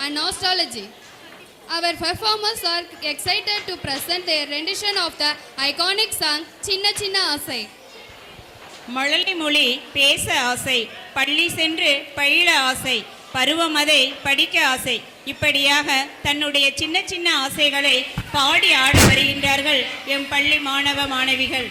and nostalgia. Our performers are excited to present their rendition of the iconic song Chinna Chinna Asai. மழலை மொழி பேச ஆசை, பள்ளி சென்று பயில ஆசை, பருவம் அதை படிக்க ஆசை, இப்படியாக தன்னுடைய சின்ன சின்ன ஆசைகளை பாடி ஆடி வருகின்றார்கள் எம் பள்ளி மாணவ மாணவிகள்.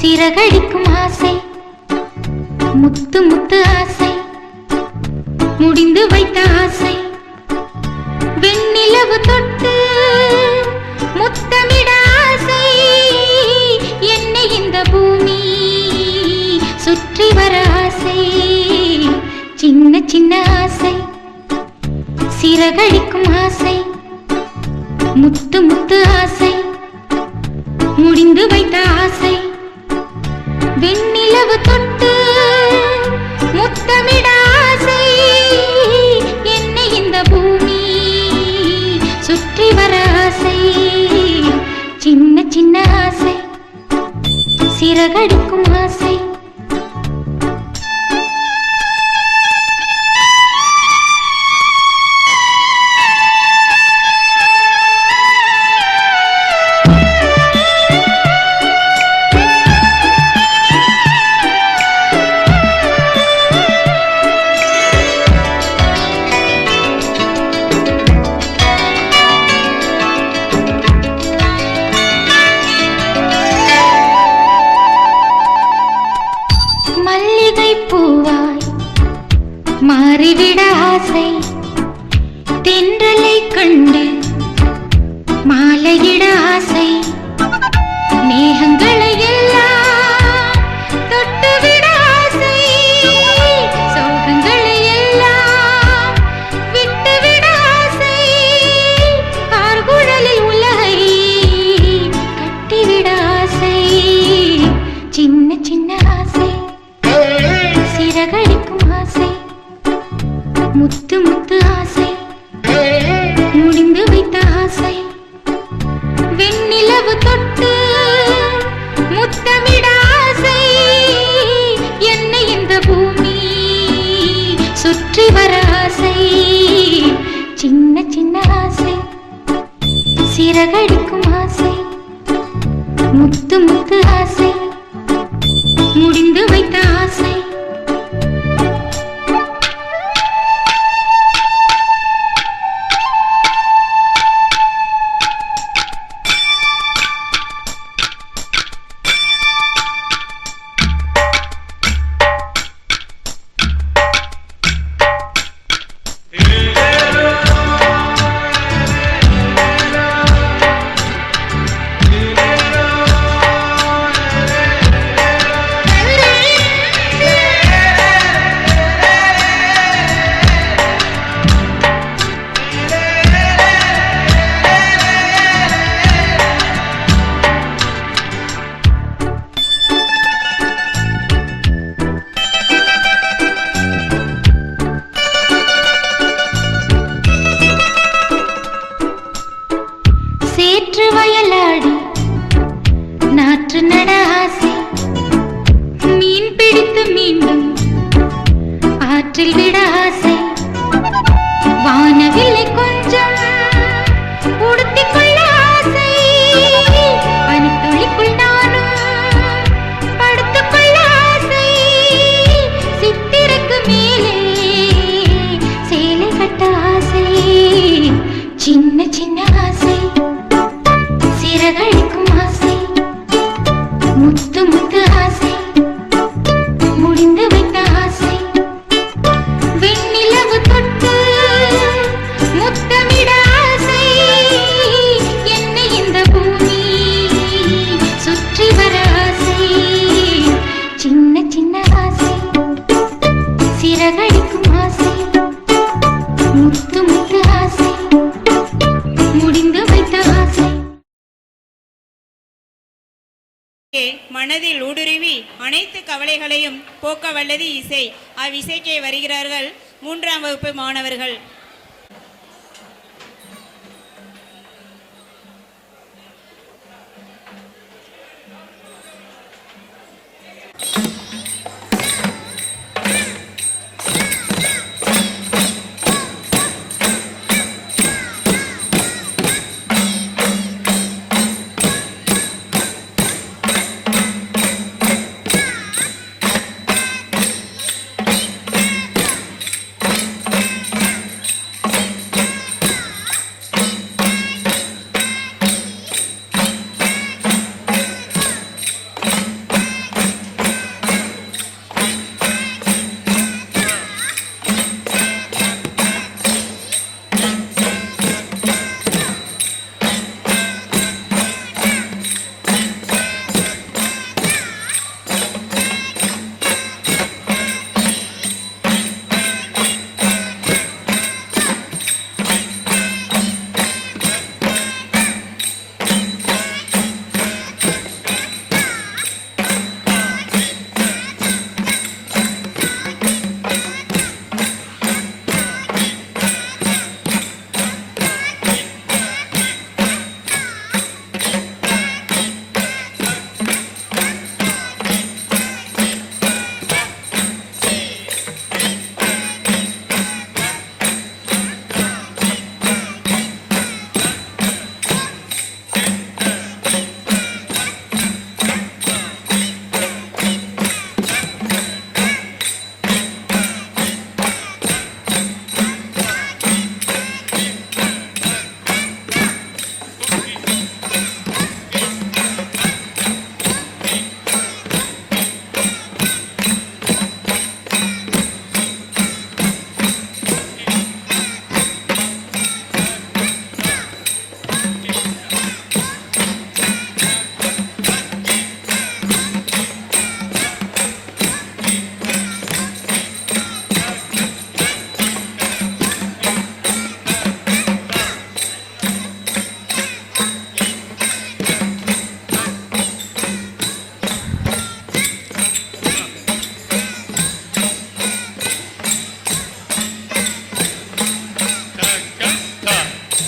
சிறகடிக்கும் ஆசை, முத்து முத்து ஆசை, முடிந்து வைத்த ஆசை, வெண்ணிலவு தொட்டு முத்தமிட ஆசை, என்னை இந்த பூமி சுற்றி வர ஆசை, சின்ன சின்ன ஆசை, சிறகடிக்கும் ஆசை, முத்து முத்து ஆசை, முடிந்து வைத்த ஆசை, வெண்ணிலவு தொட்டு முத்தமிட ஆசை, என்னை இந்த பூமி சுற்றி வர ஆசை, சின்ன சின்ன ஆசை, சிறகடிக்கும் ஆசை. பூவாய் மாறிவிட ஆசை, தென்றலை கண்டு மாலையிட ஆசை, மேகங்களை எல்லாம் தொட்டுவிட ஆசை, சோகங்களை எல்லாம் விட்டுவிட ஆசை, கார்குழலில் உலகை கட்டிவிட ஆசை, சின்ன சின்ன ஆசை, சிறகடிக்கும் ஆசை, முத்து முத்து ஆசை, முடிந்து வைத்த ஆசை, வெண்ணிலவு தொட்டு முத்தமிட ஆசை, என்னை இந்த பூமி சுற்றி வர ஆசை, சின்ன சின்ன ஆசை, சிறகடிக்கும் ஆசை, முத்து முத்து ஆசை, முடிந்து வைத்த ஆசை. ஆசை முடிந்து வைத்த ஆசை மனதில் ஊடுருவி அனைத்து கவலைகளையும் போக்க வல்லது இசை. அவ்விசைக்கே வருகிறார்கள் 3ஆம் வகுப்பு மாணவர்கள்.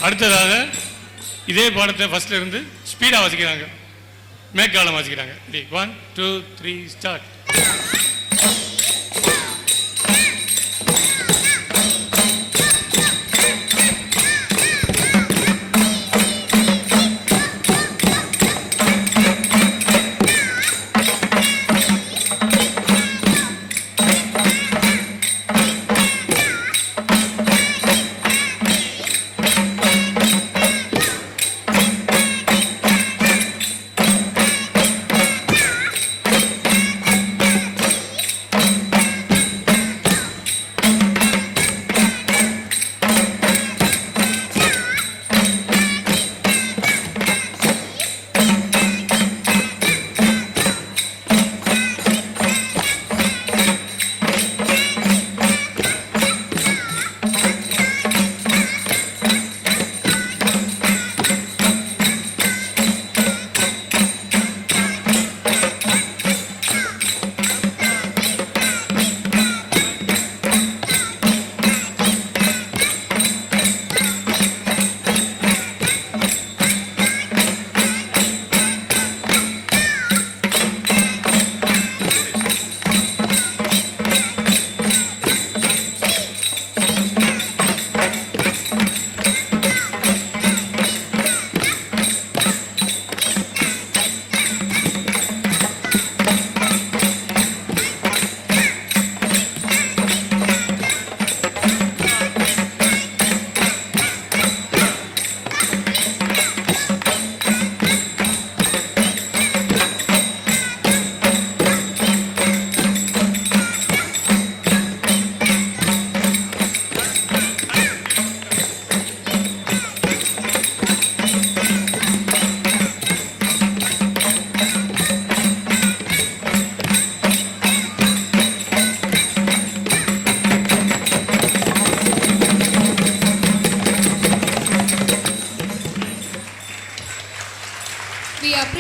அடுத்ததாக இதே பாடத்தை ஃபர்ஸ்ட்ல இருந்து ஸ்பீடாக வாசிக்கிறாங்க, மேற்காலம் வாசிக்கிறாங்க. 1 2 3 start.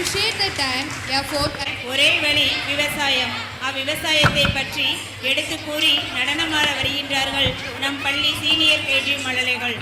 appreciate the time, effort, and ஒரே வழி விவசாயம். அவ்விவசாயத்தை பற்றி எடுத்து கூறி நடனமாட வருகின்றார்கள் நம் பள்ளி சீனியர் கேஜி மழலைகள்.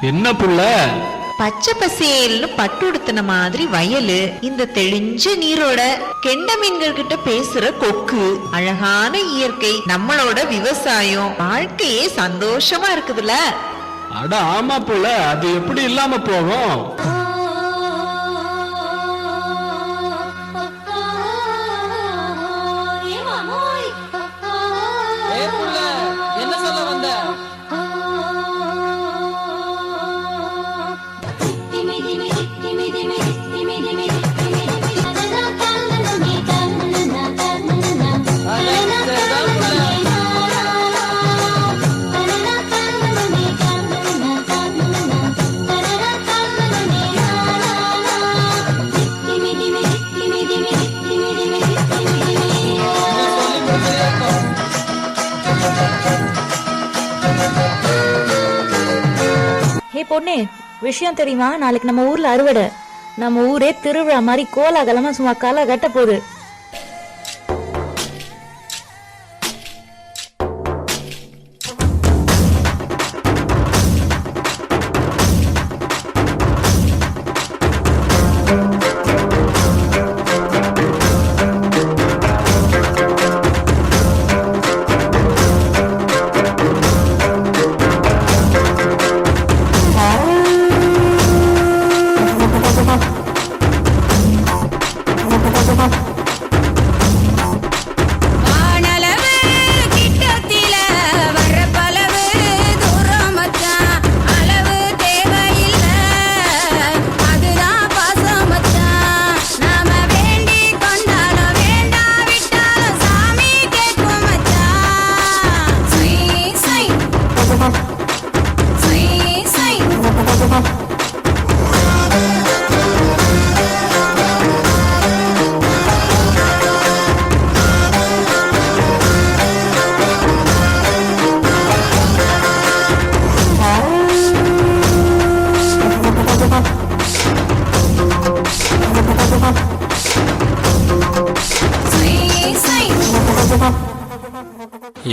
என்ன புள்ள? பச்சை பசேல்னு பட்டு உடுத்தின மாதிரி வயலு, இந்த தெளிஞ்ச நீரோட கெண்ட மீன்கள் கிட்ட பேசுற கொக்கு, அழகான இயற்கை, நம்மளோட விவசாயம், வாழ்க்கையே சந்தோஷமா இருக்குதுல. அட ஆமா புள்ள, அது எப்படி இல்லாம போகும்? என்ன சொல்ல வந்த? ஹே பொண்ணு, விஷயம் தெரியுமா? நாளைக்கு நம்ம ஊர்ல அறுவடை. நம்ம ஊரே திருவிழா மாதிரி கோலாகலமா சும்மா களை கட்ட போகுது.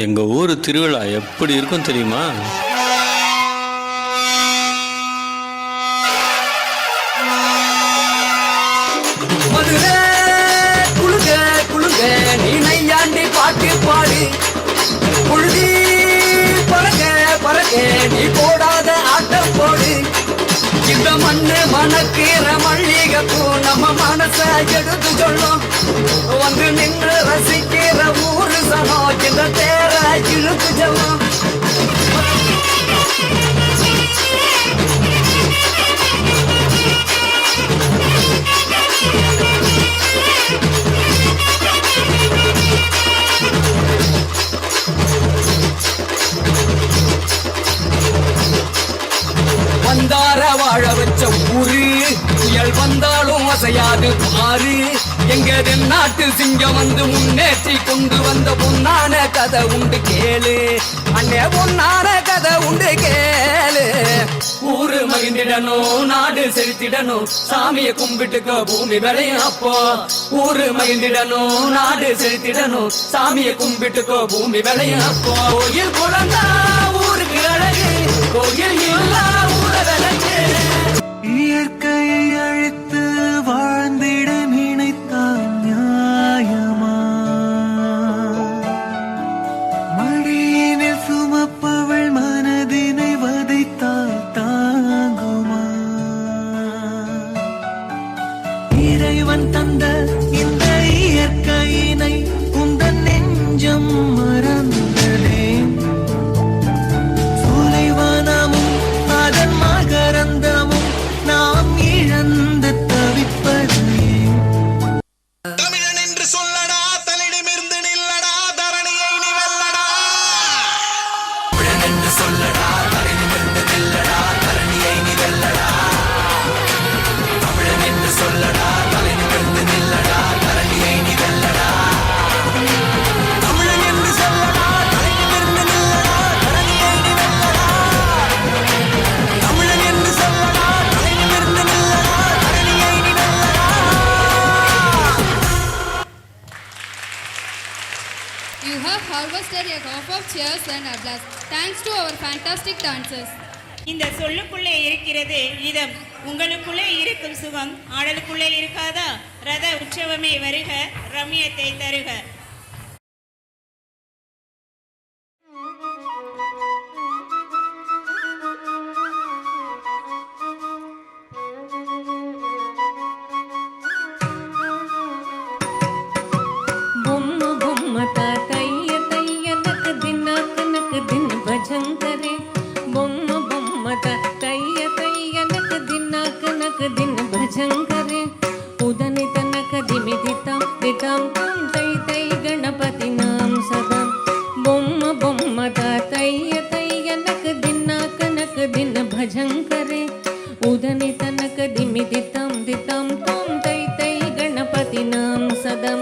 எங்க ஊர் திருவிழா எப்படி இருக்கும் தெரியுமா? குளுங்க குளுங்க நீ நையாண்டி பாட்டு பாடு, குழுதி பறக்க பறக்க நீ போடாத ஆட்டம் போடு. இந்த மண்ணு மணக்கிற மல்லிகைப்பூ நம்ம மனச எடுத்து சொல்லும். வந்து நின்று ரசிக்கிற ஊரு சனம் இந்த தேர இழுத்து சொல்லும். வந்தார வாழ வச்ச ஊரு, புயல் வந்தாலும் அசையாது பாரு. எங்க தென்னாட்டு சிங்கம் வந்து முன்னேற்றி கொண்டு வந்த பொன்னான கதை உண்டு கேளு அண்ணே பொன்னான கதை உண்டு கேளு ஊரு மகிழ்ந்திடணும் நாடு செலுத்திடணும் சாமியை கும்பிட்டுக்க பூமி விளையும் அப்போ ஊரு மகிழ்ந்திடணும் நாடு செலுத்திடணும் சாமியை கும்பிட்டுக்கோ பூமி விளையும் அப்போ கோயில் குழந்தா ஊருக்கு அழகு கோயில் இல்லா ஊர விளக்கு இயற்கையை அழைத்து வாழ்ந்திட நினைத்தால் நியாயமா மடியினில் சுமப்பவள் மனதினை வதைத்தால் தாங்குமா இறைவன் தந்த இந்த இயற்கையினை உந்தன் நெஞ்சம் மறந்ததே சூலைவனமும் அதன் மகரந்தமும் நாம் இழந்து தவிப்பது தமிழன் என்று சொல்லடா தன்னிடமிருந்து நில்லடா தரணியை நீ வெல்லடா தமிழன் என்று சொல்லடா தன்னிடமிருந்து நில்லடா தரணியை நீ வெல்லடா தமிழன் என்று சொல்லடா தன்னிடமிருந்து நில்லடா தரணியை நீ வெல்லடா தமிழன் என்று சொல்லடா தன்னிடமிருந்து நில்லடா தரணியை நீ வெல்லடா தமிழன் என்று சொல்லடா தன்னிடமிருந்து நில்லடா தரணியை நீ வெல்லடா. You have harvested a crop of cheers and applause. Thanks to our fantastic dancers. இந்த சொல்லுக்குள்ளே இருக்கிறது இதம், உங்களுக்குள்ளே இருக்கும் சுகம் ஆடலுக்குள்ளே இருக்காதா? ரத உற்சவமே வருக, ரம்யத்தை தருக. బొమ్మ బొమ్మ తాతయ్య తయ్య నక దినక నక దిన భజంకరే బొమ్మ బొమ్మ తాతయ్య తయ్య నక దినక నక దిన భజంకరే ఉదని తనక దిమిదితం దితం తం తై తై గణపతి నామ సదా బొమ్మ బొమ్మ తాతయ్య తయ్య నక దినక నక దిన భజంకరే ఉదని తనక దిమిదితం దితం తం తై తై గణపతి నామ సదా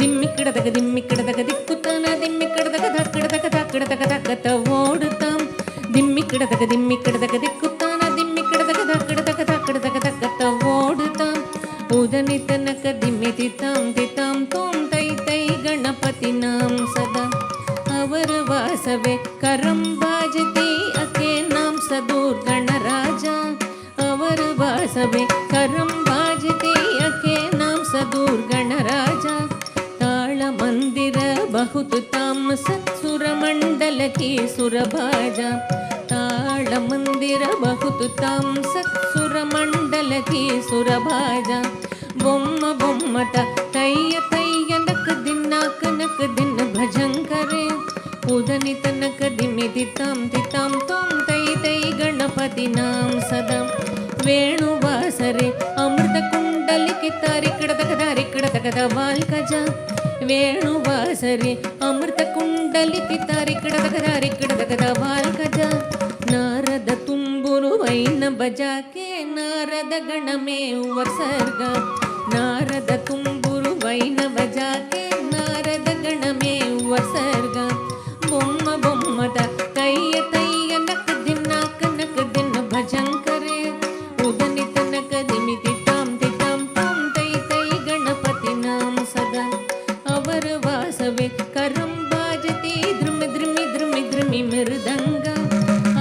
ದಿಮ್ಮಿಕ್ಕಡದಗ ದಿಮ್ಮಿಕ್ಕಡದಗ ದಿಕ್ಕುತ್ತಾನ ದಿಮ್ಮಿಕ್ಕಡದಗ ದಕ್ಕಡದಗ ದಕ್ಕಡದಗ ದಕ್ಕತ ಓಡುತ್ತಾಂ ದಿಮ್ಮಿಕ್ಕಡದಗ ದಿಮ್ಮಿಕ್ಕಡದಗ ದಿಕ್ಕುತ್ತಾನ ದಿಮ್ಮಿಕ್ಕಡದಗ ದಕ್ಕಡದಗ ದಕ್ಕಡದಗ ದಕ್ಕತ ಓಡುತ್ತಾಂ ಉದನಿ ತನಕ ದಿಮ್ಮಿತಿ ತಾಂ ತಿತಾಂ ತೋಂ ತೈ ತೈ ಗಣಪತಿ ನಾಮ ಸದಾ ಅವರ ವಾಸವೇ ಕರಂ ಬಾಜತಿ ಅಕೆ ನಾಮ ಸದೂರ್ ಗಣರಾಜ ಅವರ ವಾಸವೇ ಕರಂ ಬಾಜತಿ ಅಕೆ ನಾಮ ಸದೂರ್ ಗಣರಾಜ मंदिर बहुत ताम सत्सुर मंडल की सुरभाजा ताल मंदिर बहुत ताम सत्सुर मंडल की सुरभाजा बोम्म बोम्मता तैय तैय नक दिन भजन करे उदनि तनक दिमि दिताम दिताम तोम तै तै गणपति नाम सदा वेणुवासरे अमृत कुंडल की तारिकड़दकदा वाल कजा ವೇಣುವಾಸರೆ ಅಮೃತ ಕುಂಡಲಿತಿ ತಾರಿಕಡದಗದ ವಾಲ್ಕಜ ನಾರದ ತುಂಬುರು ವೈನ ಬಜಾಕೆ ನಾರದ ಗಣಮೇ ವರ್ಸರ್ಗ ನಾರದ ತುಂಬುರು ವೈನ ಬಜಾಕೆ ನಾರದ ಗಣಮೇ ವರ್ಸರ್ಗ ಬೊಮ್ಮ ಬೊಮ್ಮದ ತೈಯ ತೈಯ ನಕ ದಿನ ಭಜಂಕರೆ ಉದನಿ ತನಕ ದಿಮಿತಿ ತಾಂ ತಿತಾಂ ತಾಂ ತೈ ತೈ ಗಣಪತಿ ನಾಮ ಸದಾ ಅವರ ವಾಸವೇ ಕರಂ ಬಾಜತಿ ಧ್ರುಮಿ ಧ್ರುಮಿ ಧ್ರುಮಿ ಧ್ರುಮಿ ಮೃದಂಗ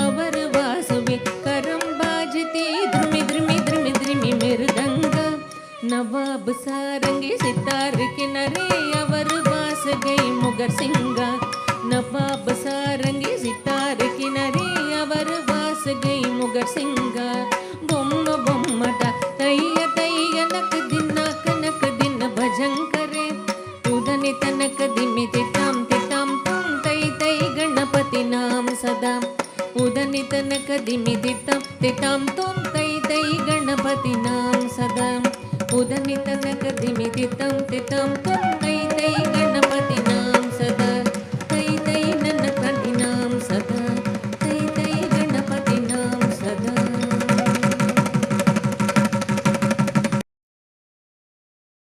ಅವರ ವಾಸವೇ ಕರಂ ಬಾಜತಿ ಧ್ರುಮಿ ಧ್ರುಮಿ ಧ್ರುಮಿ ಧ್ರುಮಿ ಮೃದಂಗ ನವಾಬ್ ಸಾರಂಗಿ ಸಿತಾರ್ ಕಿನರೆ ಅವರ ವಾಸ ಗೈ ಮುಗರ್ ಸಿಂಗ ನವಾಬ್ ಸಾರಂಗಿ ಸಿತಾರ್ ಕಿನರೆ ಅವರ ವಾಸ ಗೈ ಮುಗರ್ ಸಿಂಗ ಬೊಮ್ಮ ಬೊಮ್ಮಟ ತೈಯ ತೈಯ ನಕ ದಿನ ಭಜಂಕರೆ ಉದನಿ ತನಕ ದಿಮಿತಿ ತಾಂ ತಿತಾಂ ತೋಂ ತೈ ತೈ ಗಣಪತಿ ನಾಮ ಸದಾ ಉದನಿ ತನಕ ದಿಮಿತಿ ತಾಂ ತಿತಾಂ ತೋಂ ತೈ ತೈ ಗಣಪತಿ ನಾಮ ಸದಾ ಉದನಿ ತನಕ ದಿಮಿತಿ ತಾಂ ತಿತಾಂ ತೋಂ